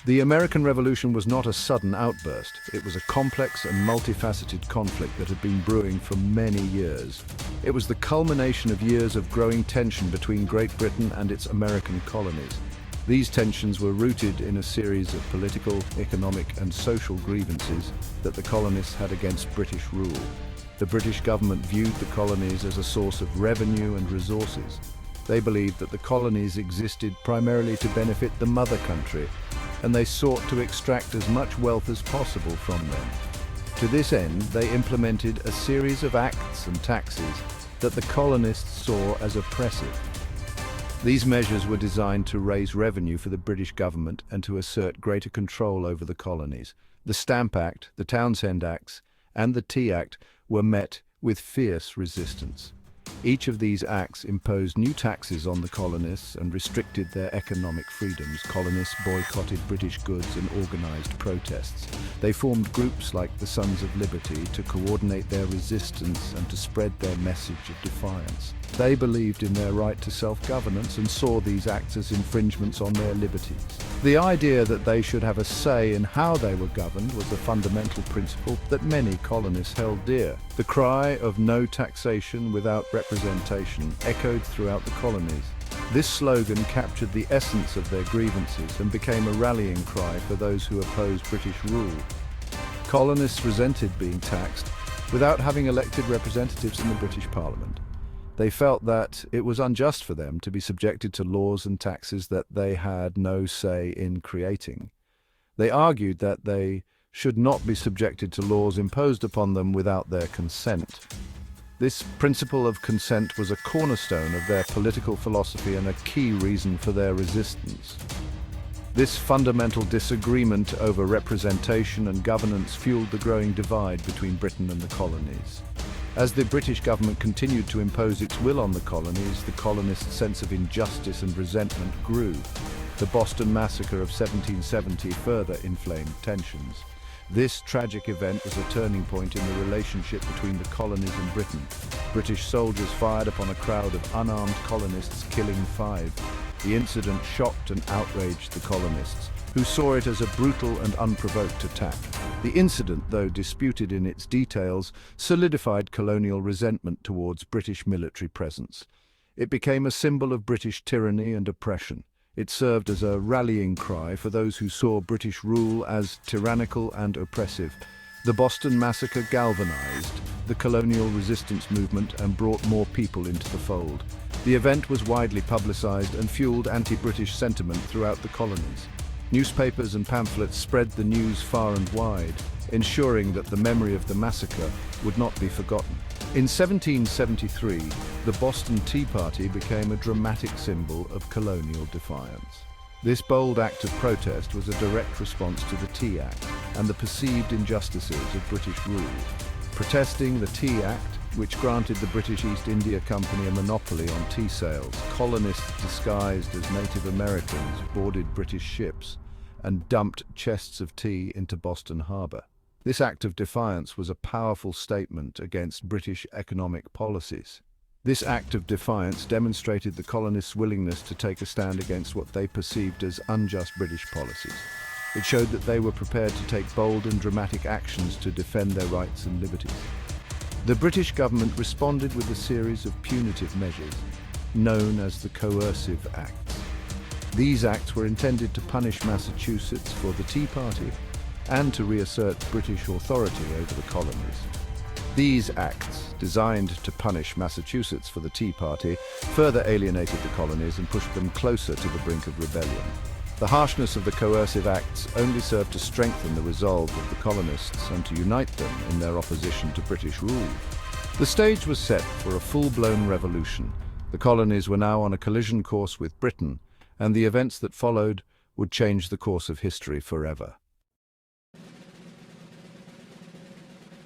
The American Revolution was not a sudden outburst. It was a complex and multifaceted conflict that had been brewing for many years. It was the culmination of years of growing tension between Great Britain and its American colonies. These tensions were rooted in a series of political, economic, and social grievances that the colonists had against British rule. The British government viewed the colonies as a source of revenue and resources. They believed that the colonies existed primarily to benefit the mother country, and they sought to extract as much wealth as possible from them. To this end, they implemented a series of acts and taxes that the colonists saw as oppressive. These measures were designed to raise revenue for the British government and to assert greater control over the colonies. The Stamp Act, the Townshend Acts, and the Tea Act were met with fierce resistance. Each of these acts imposed new taxes on the colonists and restricted their economic freedoms. Colonists boycotted British goods and organized protests. They formed groups like the Sons of Liberty to coordinate their resistance and to spread their message of defiance. They believed in their right to self-governance and saw these acts as infringements on their liberties. The idea that they should have a say in how they were governed was a fundamental principle that many colonists held dear. The cry of no taxation without representation echoed throughout the colonies. This slogan captured the essence of their grievances and became a rallying cry for those who opposed British rule. Colonists resented being taxed without having elected representatives in the British Parliament. They felt that it was unjust for them to be subjected to laws and taxes that they had no say in creating. They argued that they should not be subjected to laws imposed upon them without their consent. This principle of consent was a cornerstone of their political philosophy and a key reason for their resistance. This fundamental disagreement over representation and governance fueled the growing divide between Britain and the colonies. As the British government continued to impose its will on the colonists' sense of injustice and resentment grew. The Boston Massacre of 1770 further inflamed tensions. This tragic event was a turning point in the relationship between the colonies and Britain. British soldiers fired upon a crowd of unarmed colonists, killing 5. The incident shocked and outraged the colonists, who saw it as a brutal and unprovoked attack. The incident, though disputed in its details, solidified colonial resentment towards British military presence. It became a symbol of British tyranny and oppression. It served as a rallying cry for those who saw British rule as tyrannical and oppressive. The Boston Massacre galvanized the colonial resistance movement and brought more people into the fold. The event was widely publicized and fueled anti-British sentiment throughout the colonies. Newspapers and pamphlets spread the news far and wide, ensuring that the memory of the massacre would not be forgotten. In 1773, the Boston Tea Party became a dramatic symbol of colonial defiance. This bold act of protest was a direct response to the Tea Act and the perceived injustices of British rule. Protesting the Tea Act, which granted the British East India Company a monopoly on tea sales, colonists disguised as Native Americans boarded British ships and dumped chests of tea into Boston Harbor. This act of defiance was a powerful statement against British economic policies. This act of defiance demonstrated the colonists' willingness to take a stand against what they perceived as unjust British policies. It showed that they were prepared to take bold and dramatic actions to defend their rights and liberties. The British government responded with a series of punitive measures, known as the Coercive Acts. These acts were intended to punish Massachusetts for the Tea Party and to reassert British authority over the colonies. These acts, designed to punish Massachusetts for the Tea Party, further alienated the colonies and pushed them closer to the brink of rebellion. The harshness of the Coercive Acts only served to strengthen the resolve of the colonists and to unite them in their opposition to British rule. The stage was set for a full-blown revolution. The colonies were now on a collision course with Britain, and the events that followed would change the course of history forever.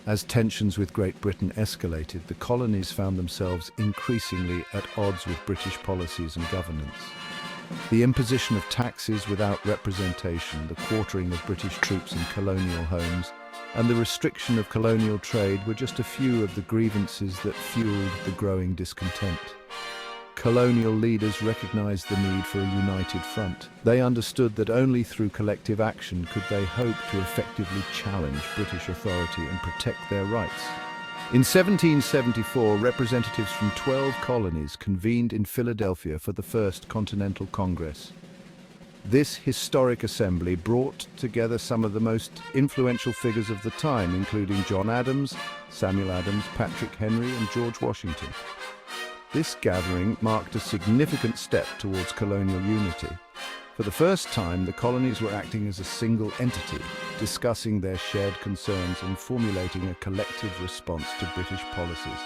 As tensions with Great Britain escalated, the colonies found themselves increasingly at odds with British policies and governance. The imposition of taxes without representation, the quartering of British troops in colonial homes, and the restriction of colonial trade were just a few of the grievances that fueled the growing discontent. Colonial leaders recognized the need for a united front. They understood that only through collective action could they hope to effectively challenge British authority and protect their rights. In 1774, representatives from 12 colonies convened in Philadelphia for the First Continental Congress. This historic assembly brought together some of the most influential figures of the time, including John Adams, Samuel Adams, Patrick Henry, and George Washington. This gathering marked a significant step towards colonial unity. For the first time, the colonies were acting as a single entity, discussing their shared concerns and formulating a collective response to British policies.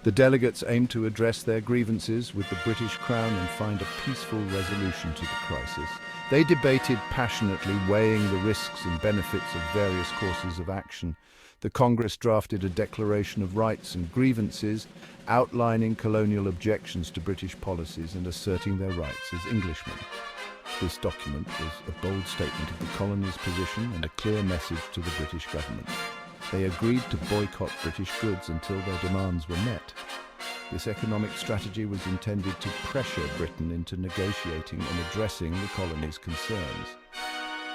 The delegates aimed to address their grievances with the British Crown and find a peaceful resolution to the crisis. They debated passionately, weighing the risks and benefits of various courses of action. The Congress drafted a Declaration of Rights and Grievances, outlining colonial objections to British policies and asserting their rights as Englishmen. This document was a bold statement of the colony's position and a clear message to the British government. They agreed to boycott British goods until their demands were met. This economic strategy was intended to pressure Britain into negotiating and addressing the colony's concerns.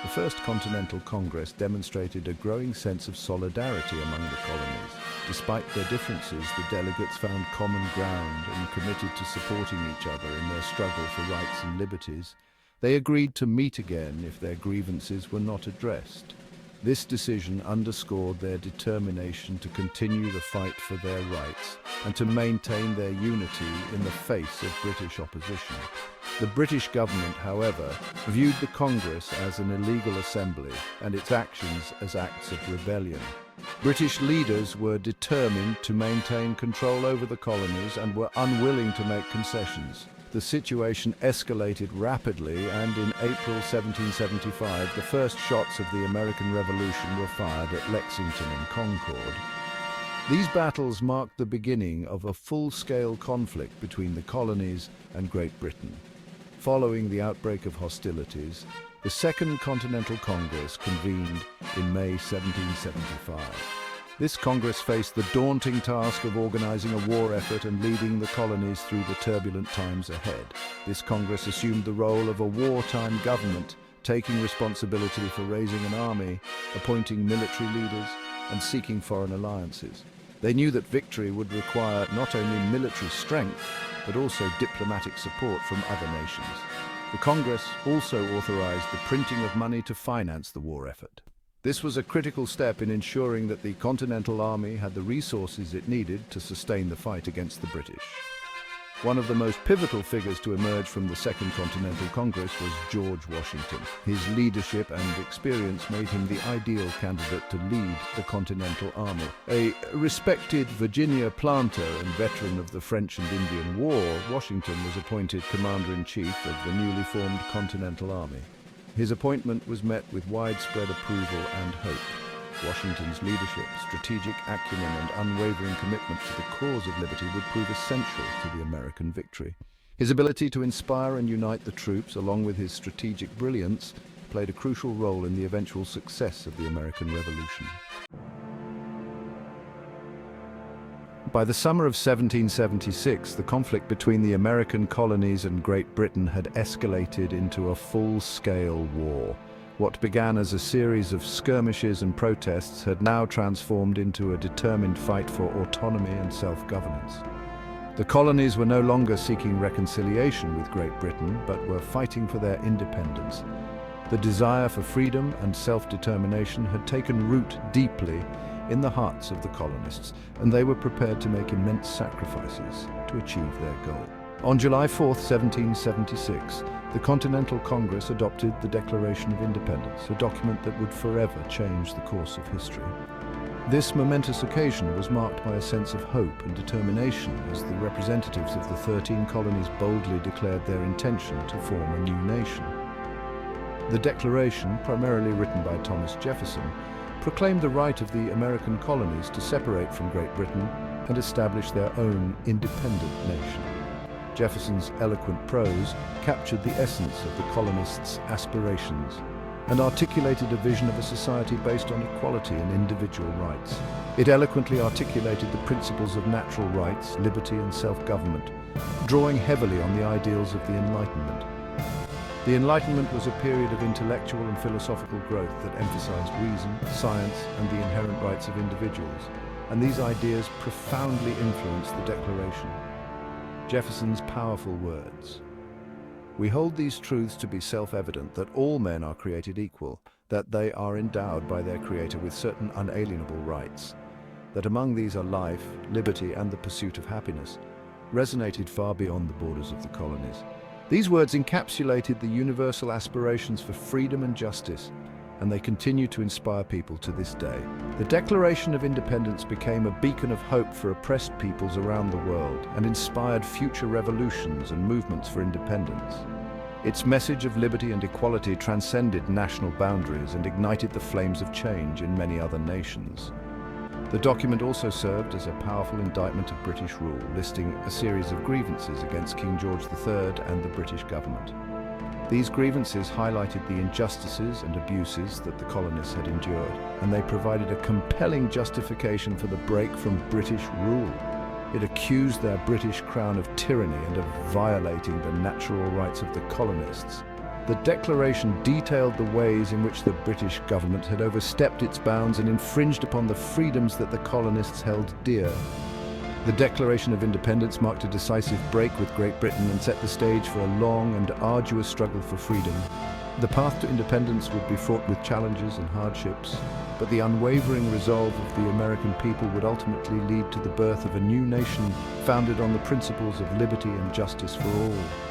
The First Continental Congress demonstrated a growing sense of solidarity among the colonies. Despite their differences, the delegates found common ground and committed to supporting each other in their struggle for rights and liberties. They agreed to meet again if their grievances were not addressed. This decision underscored their determination to continue the fight for their rights and to maintain their unity in the face of British opposition. The British government, however, viewed the Congress as an illegal assembly and its actions as acts of rebellion. British leaders were determined to maintain control over the colonies and were unwilling to make concessions. The situation escalated rapidly, and in April 1775, the first shots of the American Revolution were fired at Lexington and Concord. These battles marked the beginning of a full-scale conflict between the colonies and Great Britain. Following the outbreak of hostilities, the Second Continental Congress convened in May 1775. This Congress faced the daunting task of organizing a war effort and leading the colonies through the turbulent times ahead. This Congress assumed the role of a wartime government, taking responsibility for raising an army, appointing military leaders, and seeking foreign alliances. They knew that victory would require not only military strength, but also diplomatic support from other nations. The Congress also authorized the printing of money to finance the war effort. This was a critical step in ensuring that the Continental Army had the resources it needed to sustain the fight against the British. One of the most pivotal figures to emerge from the Second Continental Congress was George Washington. His leadership and experience made him the ideal candidate to lead the Continental Army. A respected Virginia planter and veteran of the French and Indian War, Washington was appointed Commander-in-Chief of the newly formed Continental Army. His appointment was met with widespread approval and hope. Washington's leadership, strategic acumen, and unwavering commitment to the cause of liberty would prove essential to the American victory. His ability to inspire and unite the troops, along with his strategic brilliance, played a crucial role in the eventual success of the American Revolution. By the summer of 1776, the conflict between the American colonies and Great Britain had escalated into a full-scale war. What began as a series of skirmishes and protests had now transformed into a determined fight for autonomy and self-governance. The colonies were no longer seeking reconciliation with Great Britain, but were fighting for their independence. The desire for freedom and self-determination had taken root deeply in the hearts of the colonists, and they were prepared to make immense sacrifices to achieve their goal. On July 4, 1776, the Continental Congress adopted the Declaration of Independence, a document that would forever change the course of history. This momentous occasion was marked by a sense of hope and determination as the representatives of the 13 colonies boldly declared their intention to form a new nation. The Declaration, primarily written by Thomas Jefferson, proclaimed the right of the American colonies to separate from Great Britain and establish their own independent nation. Jefferson's eloquent prose captured the essence of the colonists' aspirations. and articulated a vision of a society based on equality and individual rights. It eloquently articulated the principles of natural rights, liberty and self-government, drawing heavily on the ideals of the Enlightenment. The Enlightenment was a period of intellectual and philosophical growth that emphasized reason, science, and the inherent rights of individuals, and these ideas profoundly influenced the Declaration. Jefferson's powerful words. We hold these truths to be self-evident, that all men are created equal, that they are endowed by their Creator with certain unalienable rights, that among these are life, liberty, and the pursuit of happiness, resonated far beyond the borders of the colonies. These words encapsulated the universal aspirations for freedom and justice, and they continue to inspire people to this day. The Declaration of Independence became a beacon of hope for oppressed peoples around the world and inspired future revolutions and movements for independence. Its message of liberty and equality transcended national boundaries and ignited the flames of change in many other nations. The document also served as a powerful indictment of British rule, listing a series of grievances against King George III and the British government. These grievances highlighted the injustices and abuses that the colonists had endured, and they provided a compelling justification for the break from British rule. It accused their British crown of tyranny and of violating the natural rights of the colonists. The Declaration detailed the ways in which the British government had overstepped its bounds and infringed upon the freedoms that the colonists held dear. The Declaration of Independence marked a decisive break with Great Britain and set the stage for a long and arduous struggle for freedom. The path to independence would be fraught with challenges and hardships, but the unwavering resolve of the American people would ultimately lead to the birth of a new nation founded on the principles of liberty and justice for all.